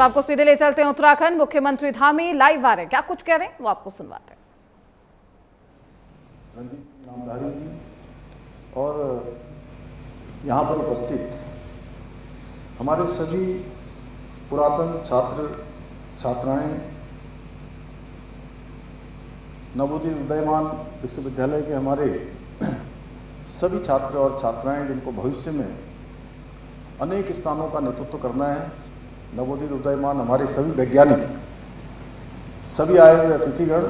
अब आपको सीधे ले चलते हैं उत्तराखंड। मुख्यमंत्री धामी लाइव आ रहे हैं, क्या कुछ कह रहे हैं वो आपको सुनवाते हैं। रंजीत नामधारी जी और यहाँ पर उपस्थित हमारे सभी पुरातन छात्र छात्राएं, नवोदित उदयमान विश्वविद्यालय के हमारे सभी छात्र और छात्राएं जिनको भविष्य में अनेक स्थानों का नेतृत्व करना है, नवोदित उदयमान हमारे सभी वैज्ञानिक, सभी आए हुए अतिथिगण,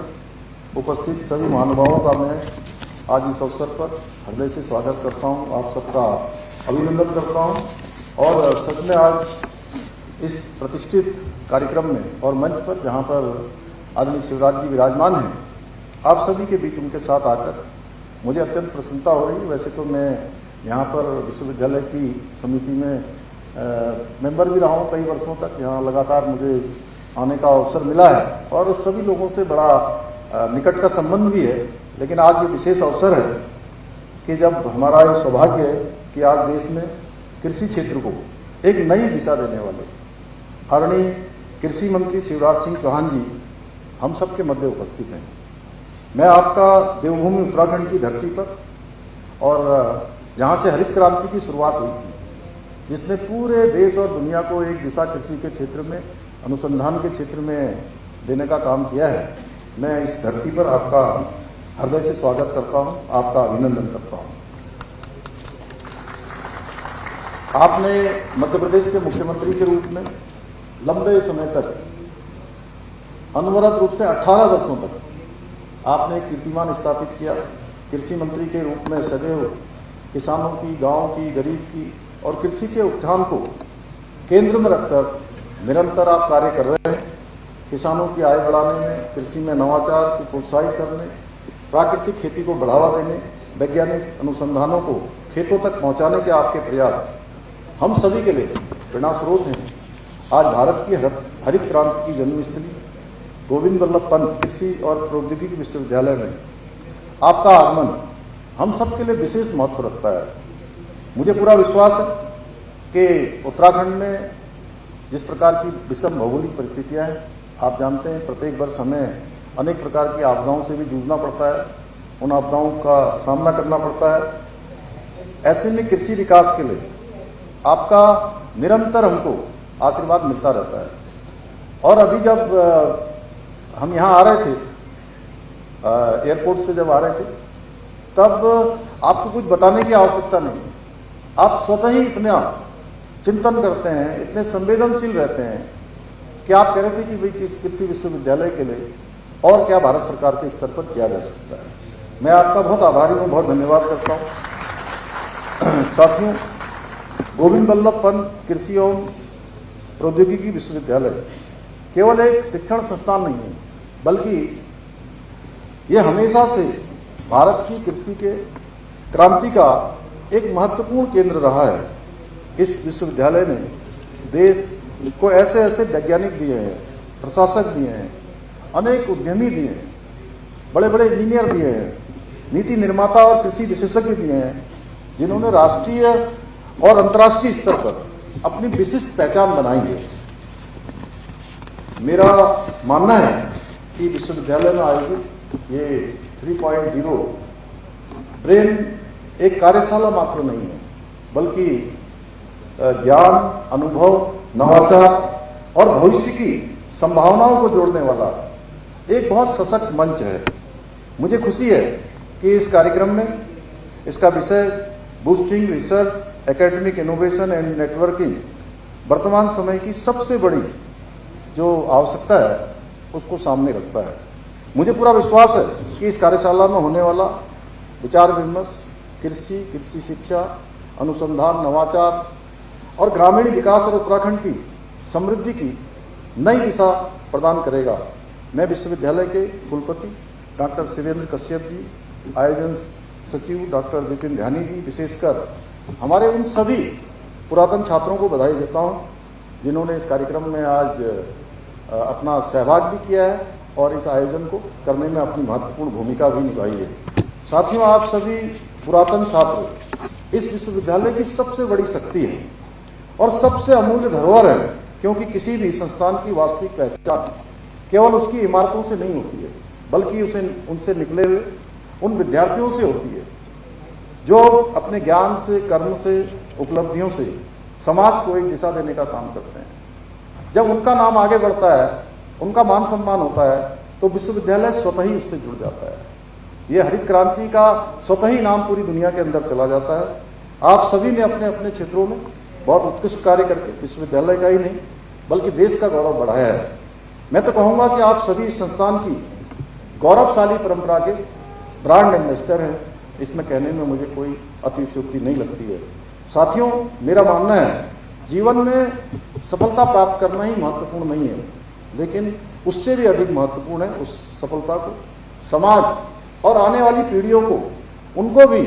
उपस्थित सभी महानुभावों का मैं आज इस अवसर पर हृदय से स्वागत करता हूं, आप सबका अभिनंदन करता हूं। और सच में आज इस प्रतिष्ठित कार्यक्रम में और मंच पर जहां पर आदरणीय शिवराज जी विराजमान हैं, आप सभी के बीच उनके साथ आकर मुझे अत्यंत प्रसन्नता हो रही है। वैसे तो मैं यहाँ पर विश्वविद्यालय की समिति में मेंबर भी रहा हूँ कई वर्षों तक, यहाँ लगातार मुझे आने का अवसर मिला है और सभी लोगों से बड़ा निकट का संबंध भी है। लेकिन आज ये विशेष अवसर है कि जब हमारा ये सौभाग्य है कि आज देश में कृषि क्षेत्र को एक नई दिशा देने वाले आदरणीय कृषि मंत्री शिवराज सिंह चौहान जी हम सबके मध्य उपस्थित हैं। मैं आपका देवभूमि उत्तराखंड की धरती पर और जहाँ से हरित क्रांति की शुरुआत हुई थी, जिसने पूरे देश और दुनिया को एक दिशा कृषि के क्षेत्र में, अनुसंधान के क्षेत्र में देने का काम किया है, मैं इस धरती पर आपका हृदय से स्वागत करता हूँ, आपका अभिनंदन करता हूँ। आपने मध्य प्रदेश के मुख्यमंत्री के रूप में लंबे समय तक, अनवरत रूप से 18 वर्षों तक आपने एक कीर्तिमान स्थापित किया। कृषि मंत्री के रूप में सदैव किसानों की, गांव की, गरीब की और कृषि के उत्थान को केंद्र में रखकर निरंतर आप कार्य कर रहे हैं। किसानों की आय बढ़ाने में, कृषि में नवाचार को प्रोत्साहित करने, प्राकृतिक खेती को बढ़ावा देने, वैज्ञानिक अनुसंधानों को खेतों तक पहुंचाने के आपके प्रयास हम सभी के लिए प्रेरणा स्रोत हैं। आज भारत की हरित क्रांति की जन्मस्थली गोविंद वल्लभ पंत कृषि और प्रौद्योगिकी विश्वविद्यालय में आपका आगमन हम सब के लिए विशेष महत्व रखता है। मुझे पूरा विश्वास है कि उत्तराखंड में जिस प्रकार की विषम भौगोलिक परिस्थितियां हैं, आप जानते हैं प्रत्येक वर्ष हमें अनेक प्रकार की आपदाओं से भी जूझना पड़ता है, उन आपदाओं का सामना करना पड़ता है। ऐसे में कृषि विकास के लिए आपका निरंतर हमको आशीर्वाद मिलता रहता है। और अभी जब हम यहाँ आ रहे थे, एयरपोर्ट से जब आ रहे थे, तब आपको कुछ बताने की आवश्यकता नहीं है। आप स्वतः ही इतना चिंतन करते हैं, इतने संवेदनशील रहते हैं कि आप कह रहे थे कि भाई इस कृषि विश्वविद्यालय के लिए और क्या भारत सरकार के स्तर पर किया जा सकता है। मैं आपका बहुत आभारी हूँ, बहुत धन्यवाद करता हूँ। साथियों, गोविंद वल्लभ पंत कृषि एवं प्रौद्योगिकी विश्वविद्यालय केवल एक शिक्षण संस्थान नहीं है, बल्कि ये हमेशा से भारत की कृषि के क्रांति का एक महत्वपूर्ण केंद्र रहा है। इस विश्वविद्यालय ने देश को ऐसे ऐसे वैज्ञानिक दिए हैं, प्रशासक दिए हैं, अनेक उद्यमी दिए हैं, बड़े बड़े इंजीनियर दिए हैं, नीति निर्माता और कृषि विशेषज्ञ दिए हैं, जिन्होंने राष्ट्रीय और अंतर्राष्ट्रीय स्तर पर अपनी विशिष्ट पहचान बनाई है। मेरा मानना है कि विश्वविद्यालय में आयोजित ये 3.0 ब्रेन एक कार्यशाला मात्र नहीं है, बल्कि ज्ञान, अनुभव, नवाचार और भविष्य की संभावनाओं को जोड़ने वाला एक बहुत सशक्त मंच है। मुझे खुशी है कि इस कार्यक्रम में इसका विषय boosting research, academic innovation and networking वर्तमान समय की सबसे बड़ी जो आवश्यकता है उसको सामने रखता है। मुझे पूरा विश्वास है कि इस कार्यशाला में होने वाला विचार विमर्श कृषि, कृषि शिक्षा, अनुसंधान, नवाचार और ग्रामीण विकास और उत्तराखंड की समृद्धि की नई दिशा प्रदान करेगा। मैं विश्वविद्यालय के कुलपति डॉक्टर शिवेंद्र कश्यप जी, आयोजन सचिव डॉक्टर विपिन ध्यानी जी, विशेषकर हमारे उन सभी पुरातन छात्रों को बधाई देता हूँ जिन्होंने इस कार्यक्रम में आज अपना सहभाग भी किया है और इस आयोजन को करने में अपनी महत्वपूर्ण भूमिका भी निभाई है। साथियों, आप सभी पुरातन छात्र इस विश्वविद्यालय की सबसे बड़ी शक्ति है और सबसे अमूल्य धरोहर है क्योंकि किसी भी संस्थान की वास्तविक पहचान केवल उसकी इमारतों से नहीं होती है, बल्कि उनसे निकले हुए उन विद्यार्थियों से होती है जो अपने ज्ञान से, कर्म से, उपलब्धियों से समाज को एक दिशा देने का काम करते हैं। जब उनका नाम आगे बढ़ता है, उनका मान सम्मान होता है, तो विश्वविद्यालय स्वतः ही उससे जुड़ जाता है। ये हरित क्रांति का स्वतः ही नाम पूरी दुनिया के अंदर चला जाता है। आप सभी ने अपने अपने क्षेत्रों में बहुत उत्कृष्ट कार्य करके विश्वविद्यालय का ही नहीं बल्कि देश का गौरव बढ़ाया है। मैं तो कहूँगा कि आप सभी इस संस्थान की गौरवशाली परंपरा के ब्रांड एम्बेसडर हैं। इसमें कहने में मुझे कोई अतिशयोक्ति नहीं लगती है। साथियों, मेरा मानना है जीवन में सफलता प्राप्त करना ही महत्वपूर्ण नहीं है, लेकिन उससे भी अधिक महत्वपूर्ण है उस सफलता को समाज और आने वाली पीढ़ियों को, उनको भी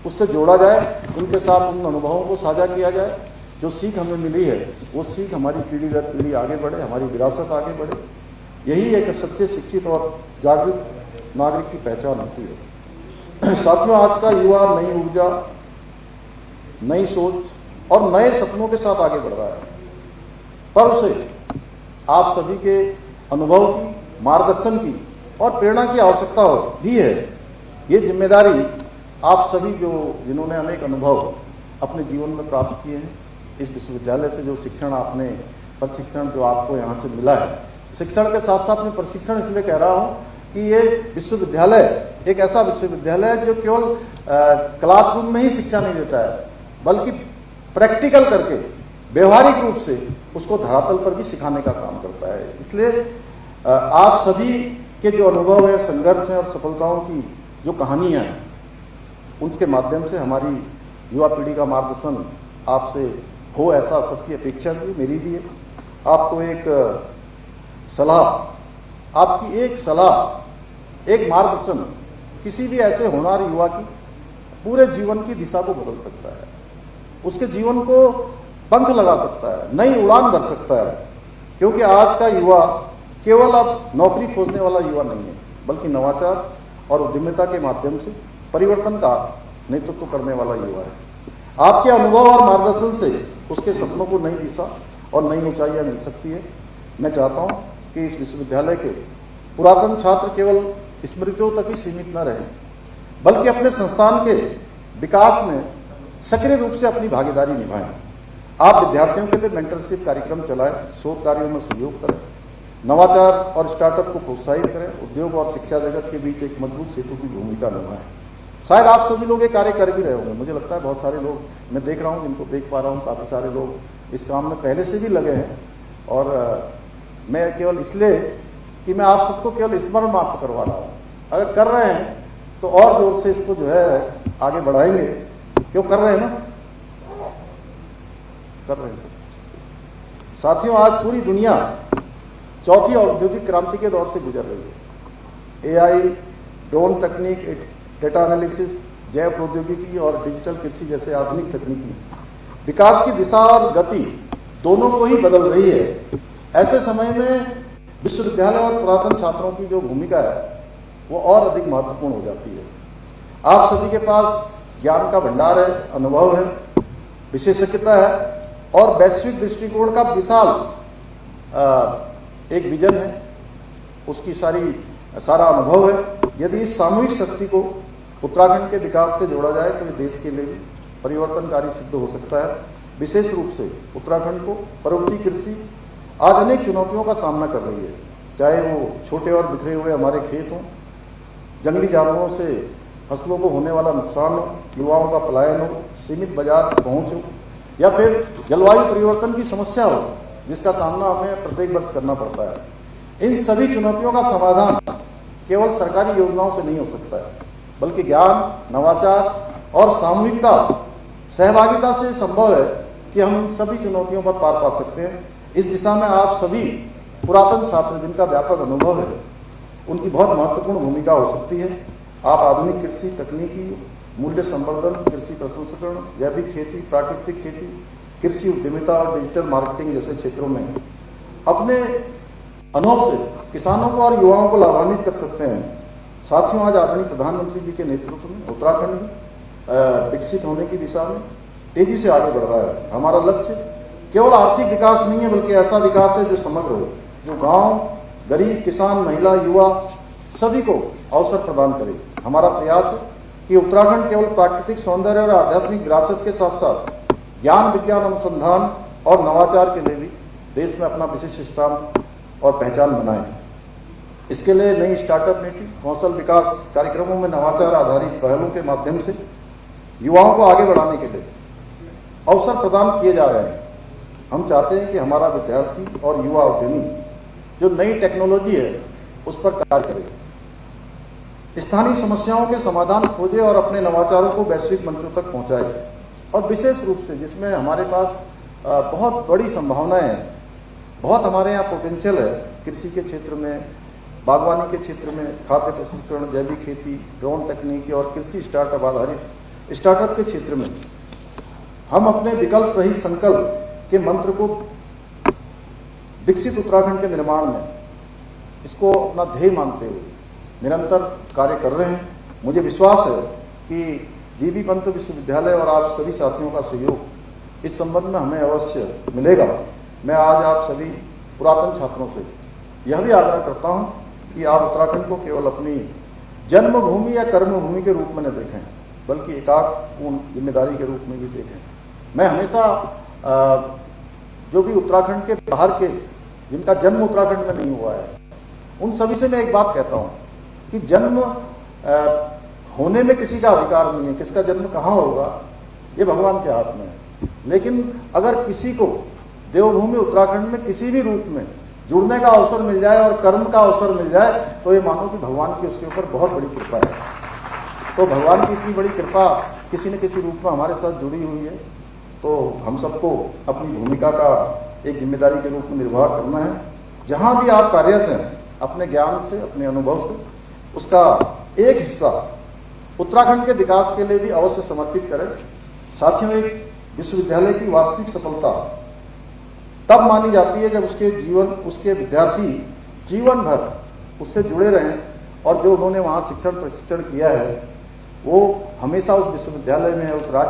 उससे जोड़ा जाए, उनके साथ उन अनुभवों को साझा किया जाए। जो सीख हमें मिली है वो सीख हमारी पीढ़ी दर पीढ़ी आगे बढ़े, हमारी विरासत आगे बढ़े। यही एक सच्चे, शिक्षित और जागरूक नागरिक की पहचान होती है। साथियों, आज का युवा नई ऊर्जा, नई सोच और नए सपनों के साथ आगे बढ़ रहा है, पर उसे आप सभी के अनुभव की, मार्गदर्शन की और प्रेरणा की आवश्यकता भी है। ये जिम्मेदारी आप सभी जिन्होंने अनेक अनुभव अपने जीवन में प्राप्त किए हैं, इस विश्वविद्यालय से जो शिक्षण आपने, प्रशिक्षण जो आपको यहाँ से मिला है, शिक्षण के साथ साथ में प्रशिक्षण इसलिए कह रहा हूँ कि ये विश्वविद्यालय एक ऐसा विश्वविद्यालय है जो केवल क्लासरूम में ही शिक्षा नहीं देता है, बल्कि प्रैक्टिकल करके व्यवहारिक रूप से उसको धरातल पर भी सिखाने का काम करता है। इसलिए आप सभी के जो अनुभव है, संघर्ष है और सफलताओं की जो कहानियाँ हैं, उनके माध्यम से हमारी युवा पीढ़ी का मार्गदर्शन आपसे हो, ऐसा सबकी अपेक्षा भी, मेरी भी है। आपको एक सलाह, आपकी एक सलाह, एक मार्गदर्शन किसी भी ऐसे होनहार युवा की पूरे जीवन की दिशा को बदल सकता है, उसके जीवन को पंख लगा सकता है, नई उड़ान भर सकता है। क्योंकि आज का युवा केवल अब नौकरी खोजने वाला युवा नहीं है, बल्कि नवाचार और उद्यमिता के माध्यम से परिवर्तन का नेतृत्व करने वाला युवा है। आपके अनुभव और मार्गदर्शन से उसके सपनों को नई दिशा और नई ऊंचाइयां मिल सकती है। मैं चाहता हूं कि इस विश्वविद्यालय के पुरातन छात्र केवल स्मृतियों तक ही सीमित न रहें, बल्कि अपने संस्थान के विकास में सक्रिय रूप से अपनी भागीदारी निभाएं। आप विद्यार्थियों के लिए मेंटरशिप कार्यक्रम चलाएं, शोध कार्यों में सहयोग करें, नवाचार और स्टार्टअप को प्रोत्साहित करें, उद्योग और शिक्षा जगत के बीच एक मजबूत सेतु की भूमिका निभाएं। शायद आप सभी लोग ये कार्य कर भी रहे होंगे। मुझे लगता है बहुत सारे लोग, मैं देख रहा हूँ, जिनको देख पा रहा हूँ, काफ़ी सारे लोग इस काम में पहले से भी लगे हैं। और मैं केवल इसलिए कि मैं आप सबको केवल स्मरण मात्र करवा रहा हूँ। अगर कर रहे हैं तो और जोर से इसको जो है आगे बढ़ाएंगे। क्यों कर रहे हैं ना? कर रहे हैं सब। साथियों, आज पूरी दुनिया चौथी औद्योगिक क्रांति के दौर से गुजर रही है। एआई, ड्रोन तकनीक, डेटा एनालिसिस, जैव प्रौद्योगिकी और डिजिटल कृषि जैसे आधुनिक तकनीकी विकास की दिशा और गति दोनों को ही बदल रही है। ऐसे समय में विश्वविद्यालय और पुरातन छात्रों की जो भूमिका है वो और अधिक महत्वपूर्ण हो जाती है। आप सभी के पास ज्ञान का भंडार है, अनुभव है, विशेषज्ञता है और वैश्विक दृष्टिकोण का विशाल एक विजन है, उसकी सारा अनुभव है। यदि इस सामूहिक शक्ति को उत्तराखंड के विकास से जोड़ा जाए तो ये देश के लिए भी परिवर्तनकारी सिद्ध हो सकता है। विशेष रूप से उत्तराखंड को पर्वतीय कृषि आज अनेक चुनौतियों का सामना कर रही है, चाहे वो छोटे और बिखरे हुए हमारे खेत हों, जंगली जानवरों से फसलों को होने वाला नुकसान हो, युवाओं का पलायन हो, सीमित बाजार पहुंच हो, या फिर जलवायु परिवर्तन की समस्या हो जिसका सामना हमें प्रत्येक वर्ष करना पड़ता है। इन सभी चुनौतियों का समाधान केवल सरकारी योजनाओं से नहीं हो सकता है, बल्कि ज्ञान, नवाचार और सामूहिकता, सहभागिता से संभव है कि हम इन सभी चुनौतियों पर पार पा सकते हैं। इस दिशा में आप सभी पुरातन छात्र जिनका व्यापक अनुभव है, उनकी बहुत महत्वपूर्ण भूमिका हो सकती है। आप आधुनिक कृषि तकनीकी, मूल्य संवर्धन, कृषि प्रसंस्करण, जैविक खेती, प्राकृतिक खेती, कृषि उद्यमिता और डिजिटल मार्केटिंग जैसे क्षेत्रों में अपने अनुभव से किसानों को और युवाओं को लाभान्वित कर सकते हैं। साथियों, आज आदरणीय प्रधानमंत्री जी के नेतृत्व में उत्तराखंड विकसित होने की दिशा में तेजी से आगे बढ़ रहा है। हमारा लक्ष्य केवल आर्थिक विकास नहीं है, बल्कि ऐसा विकास है जो समग्र हो, जो गांव, गरीब, किसान, महिला, युवा सभी को अवसर प्रदान करे। हमारा प्रयास है कि उत्तराखंड केवल प्राकृतिक सौंदर्य और आध्यात्मिक विरासत के साथ साथ ज्ञान, विज्ञान, अनुसंधान और नवाचार के लिए भी देश में अपना विशिष्ट स्थान और पहचान बनाए। इसके लिए नई स्टार्टअप नीति, कौशल विकास कार्यक्रमों में नवाचार आधारित पहलों के माध्यम से युवाओं को आगे बढ़ाने के लिए अवसर प्रदान किए जा रहे हैं। हम चाहते हैं कि हमारा विद्यार्थी और युवा उद्यमी जो नई टेक्नोलॉजी है उस पर कार्य करे, स्थानीय समस्याओं के समाधान खोजे और अपने नवाचारों को वैश्विक मंचों तक पहुंचाए। और विशेष रूप से जिसमें हमारे पास बहुत बड़ी संभावनाएं हैं, बहुत हमारे यहाँ पोटेंशियल है, कृषि के क्षेत्र में, बागवानी के क्षेत्र में, खाद्य प्रसंस्करण, जैविक खेती, ड्रोन तकनीकी और कृषि स्टार्टअप आधारित स्टार्टअप के क्षेत्र में हम अपने विकल्प रहित संकल्प के मंत्र को विकसित उत्तराखंड के निर्माण में इसको अपना ध्येय मानते हुए निरंतर कार्य कर रहे हैं। मुझे विश्वास है कि जीबी पंत विश्वविद्यालय और आप सभी साथियों का सहयोग इस संबंध में हमें अवश्य मिलेगा। मैं आज आप सभी पुरातन छात्रों से यह भी आग्रह करता हूं कि आप उत्तराखंड को केवल अपनी जन्मभूमि या कर्मभूमि के रूप में न देखें, बल्कि एकात्मपूर्ण जिम्मेदारी के रूप में भी देखें। मैं हमेशा जो भी उत्तराखंड के बाहर के, जिनका जन्म उत्तराखंड में नहीं हुआ है, उन सभी से मैं एक बात कहता हूं कि जन्म होने में किसी का अधिकार नहीं है, किसका जन्म कहाँ होगा ये भगवान के हाथ में है। लेकिन अगर किसी को देवभूमि उत्तराखंड में किसी भी रूप में जुड़ने का अवसर मिल जाए और कर्म का अवसर मिल जाए तो ये मानो कि भगवान की उसके ऊपर बहुत बड़ी कृपा है। तो भगवान की इतनी बड़ी कृपा किसी न किसी रूप में हमारे साथ जुड़ी हुई है, तो हम सबको अपनी भूमिका का एक जिम्मेदारी के रूप में निर्वाह करना है। जहाँ भी आप कार्यरत हैं, अपने ज्ञान से, अपने अनुभव से उसका एक हिस्सा उत्तराखंड के विकास के लिए भी अवश्य समर्पित करें। साथियों, एक विश्वविद्यालय की वास्तविक सफलता तब मानी जाती है जब उसके विद्यार्थी जीवन भर उससे जुड़े रहें और जो उन्होंने वहाँ शिक्षण प्रशिक्षण किया है वो हमेशा उस विश्वविद्यालय में, उस राज्य